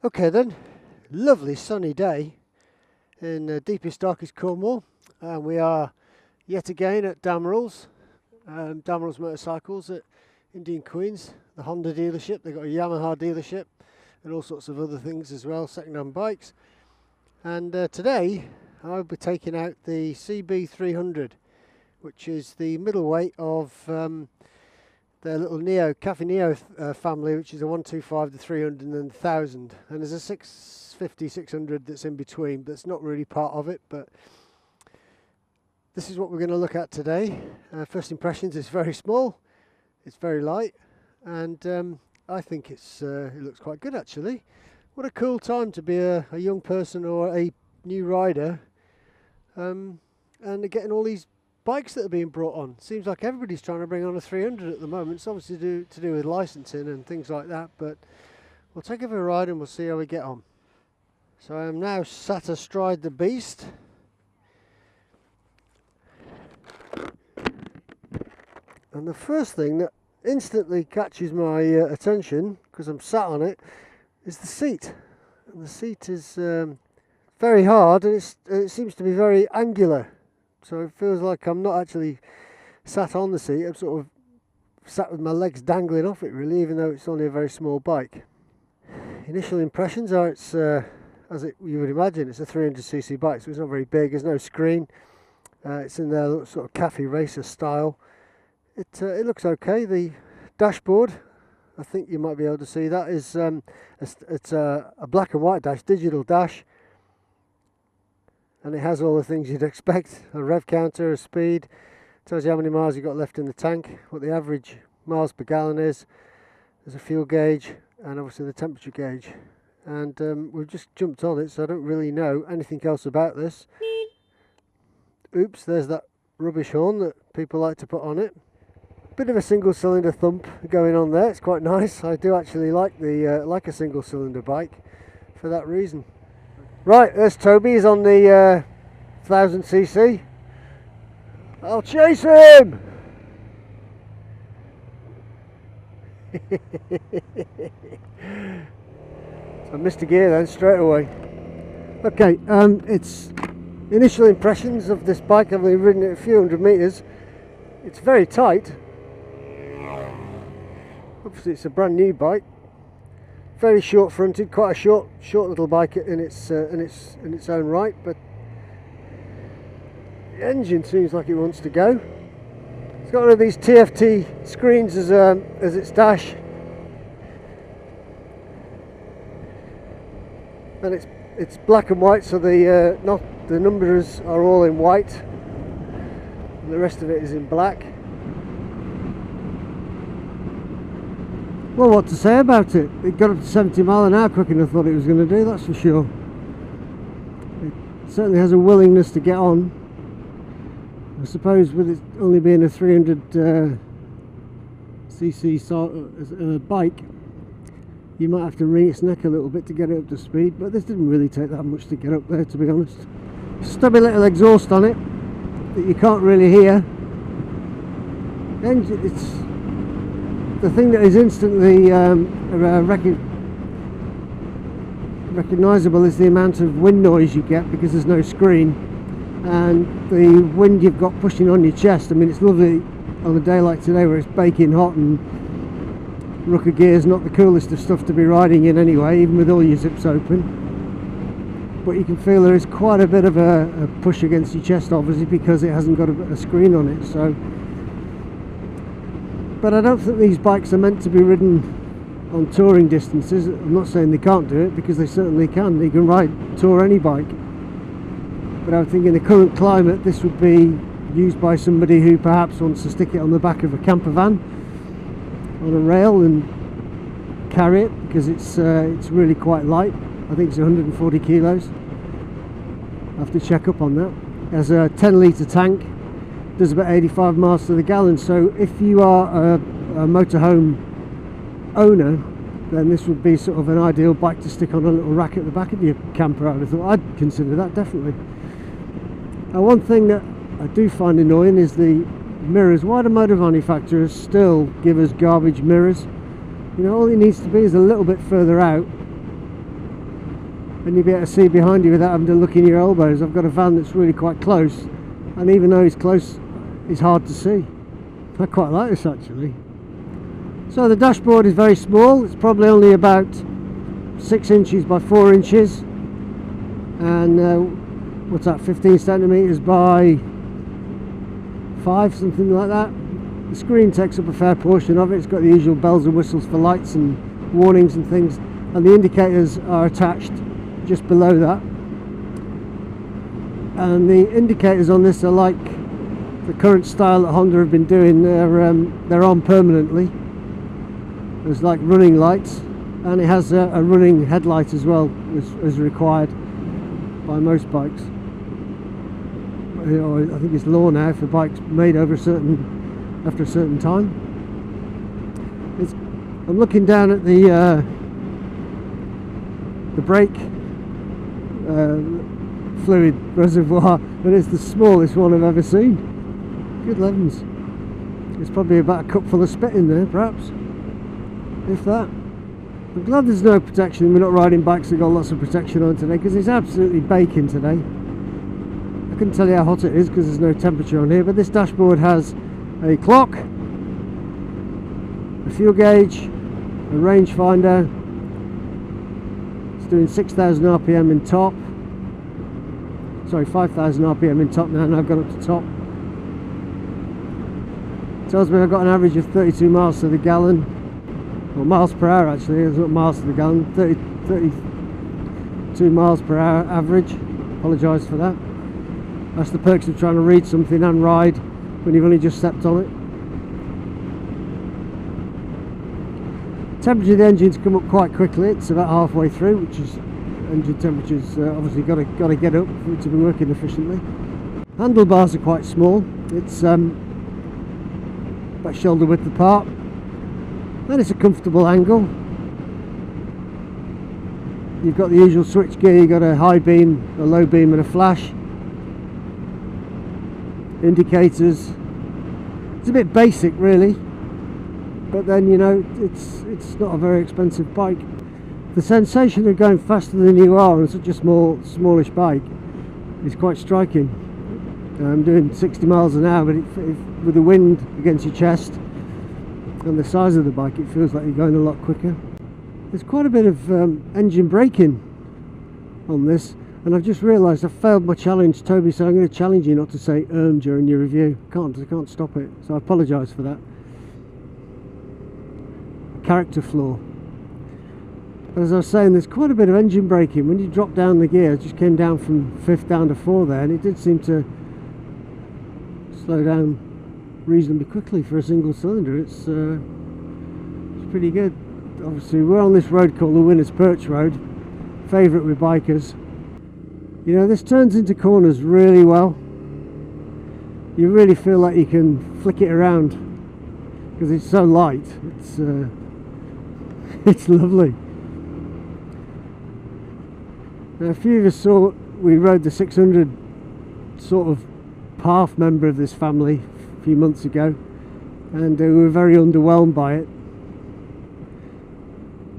Okay then, lovely sunny day in deepest, darkest Cornwall, and we are yet again at Damerells, Damerells Motorcycles at Indian Queens, the Honda dealership. They've got a Yamaha dealership and all sorts of other things as well, second-hand bikes. And today I'll be taking out the CB300, which is the middleweight of their little Cafe Neo family, which is a 125, the 300 and then the 1000, and there's a 650, 600 that's in between, but it's not really part of it. But this is what we're going to look at today. First impressions, it's very small, it's very light, and I think it looks quite good actually. What a cool time to be a young person or a new rider, and getting all these bikes that are being brought on. Seems like everybody's trying to bring on a 300 at the moment. It's obviously to do with licensing and things like that, but we'll take it for a ride and we'll see how we get on. So I am now sat astride the beast. And the first thing that instantly catches my attention, because I'm sat on it, is the seat. And the seat is very hard, and it seems to be very angular. So it feels like I'm not actually sat on the seat. I'm sort of sat with my legs dangling off it really, even though it's only a very small bike. Initial impressions are it's, you would imagine, it's a 300cc bike, so it's not very big. There's no screen. It's in their sort of cafe racer style. It looks okay. The dashboard, I think you might be able to see that, is it's a black and white dash, digital dash. And it has all the things you'd expect: a rev counter, a speed, tells you how many miles you've got left in the tank, what the average miles per gallon is. There's a fuel gauge and obviously the temperature gauge. And we've just jumped on it, so I don't really know anything else about this. Oops, there's that rubbish horn that people like to put on it. Bit of a single cylinder thump going on there. It's quite nice. I do actually like a single cylinder bike for that reason. Right, there's Toby. He's on the 1000cc. I'll chase him! So I missed a gear then straight away. Okay, it's initial impressions of this bike. I've only ridden it a few hundred metres. It's very tight. Obviously it's a brand new bike. Very short fronted, quite a short little bike in its own right, but the engine seems like it wants to go. It's got one of these TFT screens as its dash, and it's black and white, so the numbers are all in white, and the rest of it is in black. Well, what to say about it? It got up to 70 miles an hour quicker than I thought it was going to do, that's for sure. It certainly has a willingness to get on. I suppose with it only being a 300cc bike, you might have to wring its neck a little bit to get it up to speed, but this didn't really take that much to get up there, to be honest. Stubby little exhaust on it that you can't really hear. It's the thing that is instantly recognisable is the amount of wind noise you get, because there's no screen, and the wind you've got pushing on your chest. I mean, it's lovely on a day like today where it's baking hot, and rucker gear's not the coolest of stuff to be riding in anyway, even with all your zips open. But you can feel there is quite a bit of a push against your chest, obviously, because it hasn't got a screen on it. So. But I don't think these bikes are meant to be ridden on touring distances. I'm not saying they can't do it, because they certainly can. They can tour any bike. But I would think in the current climate this would be used by somebody who perhaps wants to stick it on the back of a camper van on a rail and carry it, because it's really quite light. I think it's 140 kilos. I have to check up on that. It has a 10 litre tank. Does about 85 miles to the gallon, so if you are a motorhome owner, then this would be sort of an ideal bike to stick on a little rack at the back of your camper. I would have thought. I'd consider that, definitely. One thing that I do find annoying is the mirrors. Why do motor manufacturers still give us garbage mirrors? You know, all it needs to be is a little bit further out, and you'll be able to see behind you without having to look in your elbows. I've got a van that's really quite close, and even though it's close, it's hard to see. I quite like this actually. So the dashboard is very small. It's probably only about 6 inches by 4 inches, and what's that, 15 centimeters by 5, something like that. The screen takes up a fair portion of it. It's got the usual bells and whistles for lights and warnings and things, and the indicators are attached just below that. And the indicators on this are like the current style that Honda have been doing. They're on permanently. There's like running lights, and it has a running headlight as well, as required by most bikes. I think it's law now for bikes made after a certain time. I'm looking down at the brake fluid reservoir, and it's the smallest one I've ever seen. Good heavens. There's probably about a cup full of spit in there, perhaps, if that. I'm glad there's no protection. We're not riding bikes that got lots of protection on today, because it's absolutely baking today. I couldn't tell you how hot it is because there's no temperature on here, but this dashboard has a clock, a fuel gauge, a rangefinder. It's doing 6,000 RPM in top. Sorry, 5,000 RPM in top now, and I've gone up to top. It tells me I've got an average of 32 miles to the gallon. Well, miles per hour actually, it's not miles to the gallon. 32 miles per hour average. Apologise for that. That's the perks of trying to read something and ride when you've only just stepped on it. Temperature of the engine's come up quite quickly. It's about halfway through, which is engine temperature's obviously got to get up for it to be working efficiently. Handlebars are quite small. It's about shoulder width apart. Then it's a comfortable angle. You've got the usual switch gear. You've got a high beam, a low beam, and a flash. Indicators. It's a bit basic really, but then, you know, it's not a very expensive bike. The sensation of going faster than you are on such a smallish bike is quite striking. I'm doing 60 miles an hour, but with the wind against your chest and the size of the bike, it feels like you're going a lot quicker. There's quite a bit of engine braking on this, and I've just realised I've failed my challenge. Toby said I'm going to challenge you not to say during your review. I can't stop it, so I apologise for that. A character flaw. As I was saying, there's quite a bit of engine braking. When you drop down the gear, it just came down from 5th down to 4 there, and it did seem to slow down reasonably quickly for a single cylinder. It's pretty good. Obviously we're on this road called the Winner's Perch Road, favourite with bikers. You know, this turns into corners really well. You really feel like you can flick it around because it's so light. It's lovely. Now, a few of us saw, we rode the 600 sort of half member of this family a few months ago, and we were very underwhelmed by it.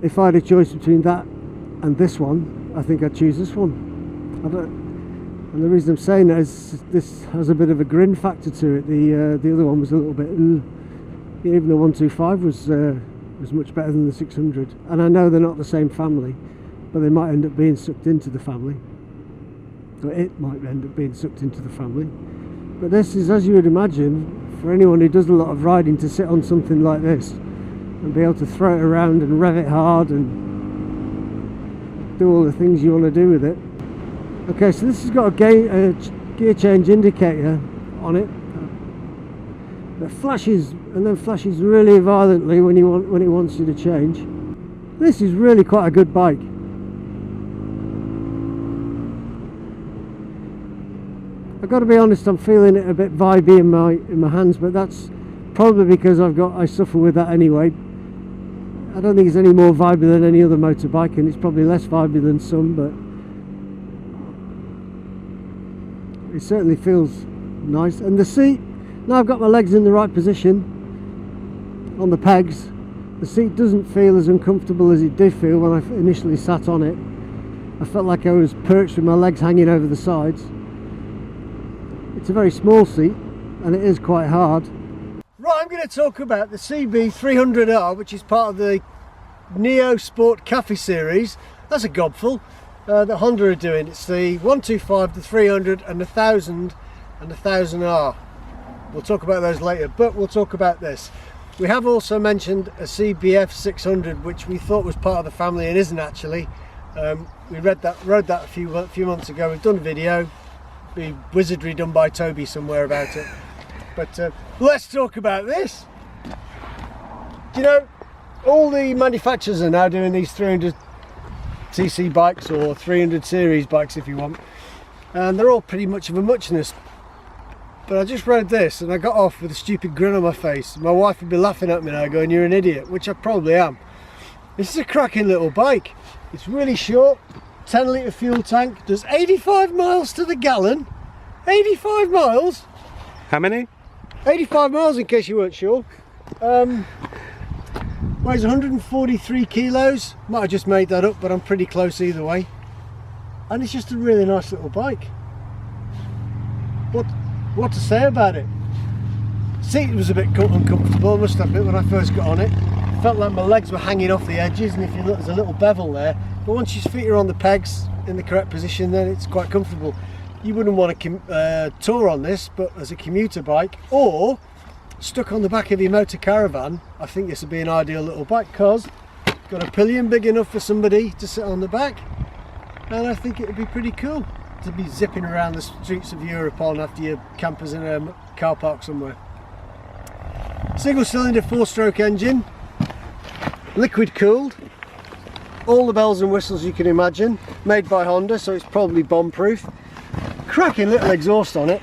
If I had a choice between that and this one, I think I'd choose this one. And the reason I'm saying that is this has a bit of a grin factor to it. The other one was a little bit, even the 125 was much better than the 600. And I know they're not the same family, but they might end up being sucked into the family. Or it might end up being sucked into the family. But this is, as you would imagine, for anyone who does a lot of riding, to sit on something like this and be able to throw it around and rev it hard and do all the things you want to do with it. Okay, so this has got a gear change indicator on it that flashes, and then flashes really violently when it wants you to change. This is really quite a good bike. I've got to be honest, I'm feeling it a bit vibey in my hands, but that's probably because I suffer with that anyway. I don't think it's any more vibey than any other motorbike, and it's probably less vibey than some, but it certainly feels nice. And the seat, now I've got my legs in the right position on the pegs, the seat doesn't feel as uncomfortable as it did feel when I initially sat on it. I felt like I was perched with my legs hanging over the sides. It's a very small seat and it is quite hard. Right, I'm going to talk about the CB300R, which is part of the Neo Sport Cafe series. That's a gobful that Honda are doing. It's the 125, the 300 and the 1000 and the 1000R. We'll talk about those later, but we'll talk about this. We have also mentioned a CBF600, which we thought was part of the family and isn't actually. We rode that a few months ago. We've done a video, the wizardry done by Toby somewhere about it. But let's talk about this. Do you know, all the manufacturers are now doing these 300cc bikes, or 300 series bikes if you want, and they're all pretty much of a muchness. But I just rode this and I got off with a stupid grin on my face. My wife would be laughing at me now going, "You're an idiot," which I probably am. This is a cracking little bike. It's really short, 10 litre fuel tank, does 85 miles to the gallon. 85 miles? How many? 85 miles in case you weren't sure. Weighs 143 kilos. Might have just made that up, but I'm pretty close either way. And it's just a really nice little bike. What to say about it? Seat was a bit uncomfortable, I must admit, when I first got on it. Felt like my legs were hanging off the edges, and if you look, there's a little bevel there. But once your feet are on the pegs in the correct position, then it's quite comfortable. You wouldn't want to tour on this, but as a commuter bike or stuck on the back of your motor caravan, I think this would be an ideal little bike, because it's got a pillion big enough for somebody to sit on the back, and I think it would be pretty cool to be zipping around the streets of Europe on after your campers in a car park somewhere. Single cylinder 4-stroke engine, liquid cooled, all the bells and whistles you can imagine, made by Honda, so it's probably bomb proof. Cracking little exhaust on it,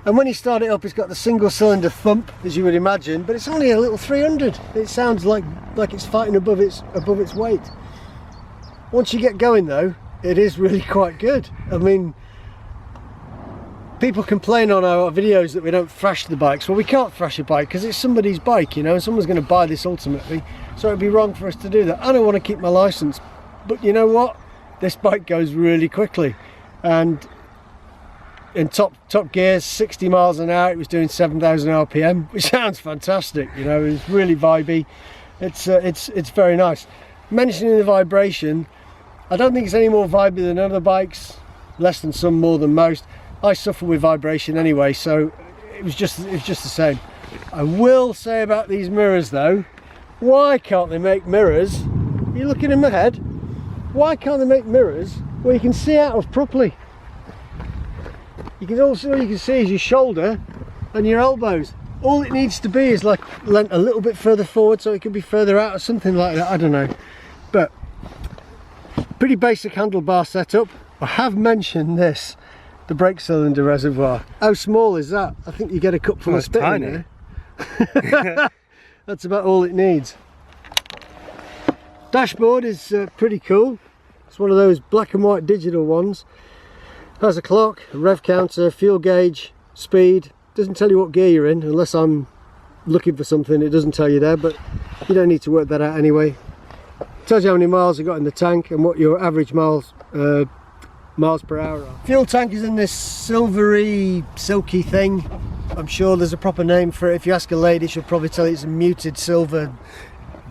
and when you start it up it's got the single cylinder thump, as you would imagine, but it's only a little 300. It sounds like it's fighting above its weight. Once you get going though, it is really quite good. I mean, people complain on our videos that we don't thrash the bikes. Well, we can't thrash a bike because it's somebody's bike, you know, and someone's going to buy this ultimately, so it'd be wrong for us to do that. I don't want to keep my license, but you know what, this bike goes really quickly, and in top gears, 60 miles an hour, it was doing 7,000 RPM, which sounds fantastic. You know, it's really vibey. It's very nice. Mentioning the vibration, I don't think it's any more vibey than other bikes, less than some, more than most. I suffer with vibration anyway, so it was just the same. I will say about these mirrors though, why can't they make mirrors? You're looking in my head. Why can't they make mirrors where you can see out of properly? You can also, all you can see is your shoulder and your elbows. All it needs to be is like lent a little bit further forward so it can be further out or something like that. I don't know, but pretty basic handlebar setup. I have mentioned this, the brake cylinder reservoir. How small is that? I think you get a cup full of spit in there. That's about all it needs. Dashboard is pretty cool. It's one of those black and white digital ones. Has a clock, a rev counter, fuel gauge, speed. Doesn't tell you what gear you're in unless I'm looking for something. It doesn't tell you there, but you don't need to work that out anyway. Tells you how many miles you got in the tank and what your average miles per hour are. Fuel tank is in this silvery, silky thing. I'm sure there's a proper name for it. If you ask a lady, she'll probably tell you it's a muted silver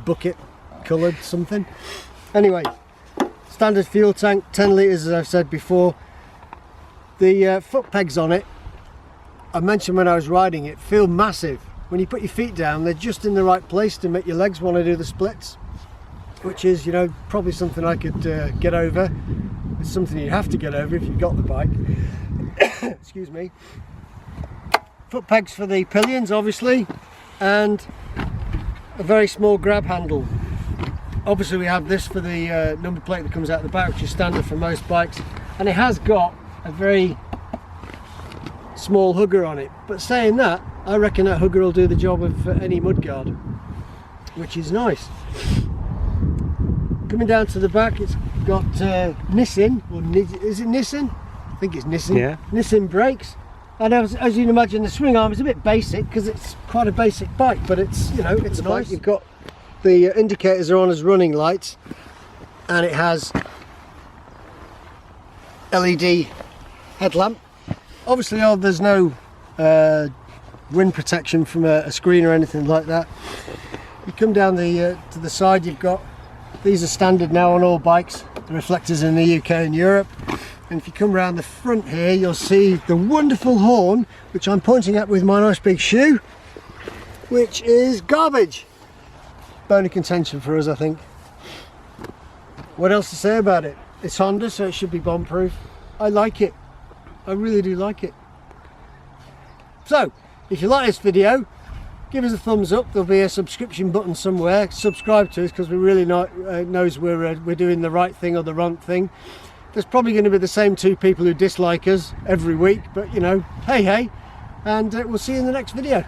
bucket coloured something. Anyway, standard fuel tank, 10 litres as I've said before. The foot pegs on it, I mentioned when I was riding it, feel massive. When you put your feet down, they're just in the right place to make your legs want to do the splits, which is, you know, probably something I could get over. It's something you have to get over if you've got the bike. Excuse me. Foot pegs for the pillions, obviously, and a very small grab handle. Obviously we have this for the number plate that comes out the back, which is standard for most bikes, and it has got a very small hugger on it, but saying that, I reckon that hugger will do the job of any mudguard, which is nice. Coming down to the back, it's got Nissin, or is it Nissin? I think it's Nissin. Yeah. Nissin brakes, and as you can imagine, the swing arm is a bit basic because it's quite a basic bike, but it's, you know, it's nice. You've got the indicators are on as running lights, and it has LED headlamp. Obviously there's no wind protection from a screen or anything like that. You come down to the side, you've got, these are standard now on all bikes, the reflectors in the UK and Europe. And if you come around the front here, you'll see the wonderful horn, which I'm pointing at with my nice big shoe, which is garbage. Bone of contention for us, I think. What else to say about it? It's Honda, so it should be bomb proof. I like it. I really do like it. So, if you like this video, give us a thumbs up. There'll be a subscription button somewhere. Subscribe to us, because we really knows we're doing the right thing or the wrong thing. There's probably going to be the same 2 people who dislike us every week, but you know, hey, and we'll see you in the next video.